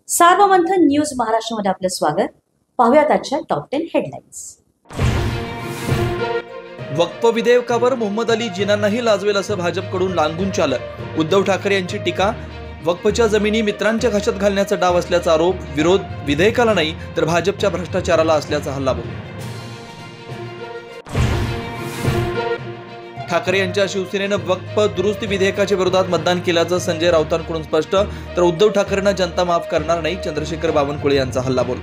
Sarvamanthan news महाराष्ट्रामध्ये आपलं स्वागत. पाहूयात आजच्या टॉप 10 हेडलाईन्स. वक्फ विधेयकावर मोहम्मद अली जिनांनाही लाजवेल असं भाजपकडून लांघून चाललं. उद्धव ठाकरे यांची टीका. वक्फच्या जमिनी मित्रांच्या घशात घालण्याचा डाव असल्याचा आरोप. विरोध विधेयकाला नाही तर भाजपच्या भ्रष्टाचाराला असल्याचा हल्लाबोल. ठाकरे यांच्या शिवसेनेनं वक्फ दुरुस्ती विधेयकाच्या विरोधात मतदान केल्याचं संजय राऊतांकडून स्पष्ट. तर उद्धव ठाकरेंना जनता माफ करणार नाही, चंद्रशेखर बावनकुळे यांचा हल्लाबोल.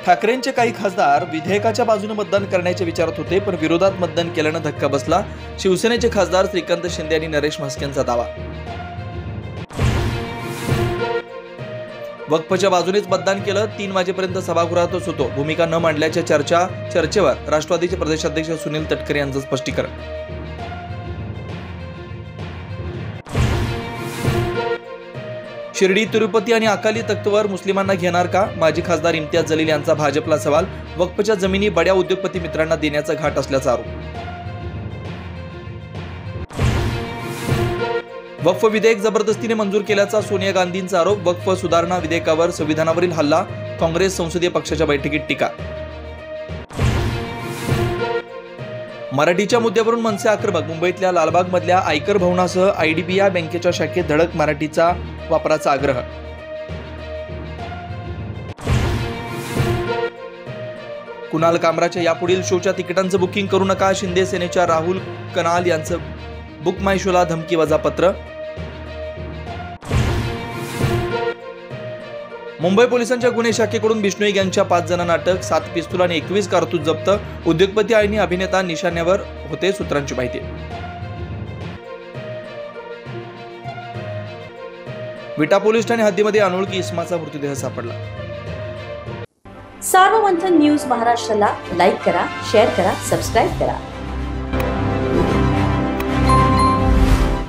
ठाकरेंचे काही खासदार विधेयकाच्या बाजूने मतदान करण्याच्या विचारात होते, पण विरोधात मतदान केल्यानं धक्का बसला. शिवसेनेचे खासदार श्रीकांत शिंदे आणि नरेश म्हस्केंचा दावा. वक्फच्या बाजूनेच मतदान केलं. 3 वाजेपर्यंत सभागृहातच होतो. भूमिका न मांडल्याच्या चर्चेवर राष्ट्रवादीचे प्रदेशाध्यक्ष सुनील तटकरे यांचं स्पष्टीकरण. शिर्डी, तिरुपती आणि अकाली तख्तवर मुस्लिमांना घेणार का? माजी खासदार इम्तियाज जलील यांचा भाजपला सवाल. वक्फच्या जमिनी बड्या उद्योगपती मित्रांना देण्याचा घाट असल्याचा आरोप. वक्फ विधेयक जबरदस्तीने मंजूर केल्याचा सोनिया गांधींचा आरोप. वक्फ सुधारणा विधेयकावर संविधानावरील हल्ला. काँग्रेस संसदीय पक्षाच्या बैठकीत टीका. मराठीच्या मुद्द्यावरून मनसे आक्रमक. मुंबईतल्या लालबागमधल्या आयकर भवनासह आयडीबीआय बँकेच्या शाखेत धडक. मराठीचा वापराचा आग्रह. कुणाल कामराच्या यापुढील शोच्या तिकिटांचं बुकिंग करू नका. शिंदे सेनेच्या राहुल कनाल यांचं बुक माय शोला धमकीवजा पत्र. मुंबई पोलिसांच्या गुन्हे शाखेकडून बिश्नोई गँगच्या 5 जणांना अटक. 7 पिस्तूल आणि 21 कारतूस जप्त. उद्योगपती आणि अभिनेता निशाण्यावर होते, सूत्रांची माहिती. विटा पोलीस ठाणे हद्दीमध्ये अनोळखी इसमाचा मृतदेह सापडला. सार्वमंथन न्यूज महाराष्ट्राला लाईक करा, शेअर करा, सबस्क्राईब करा.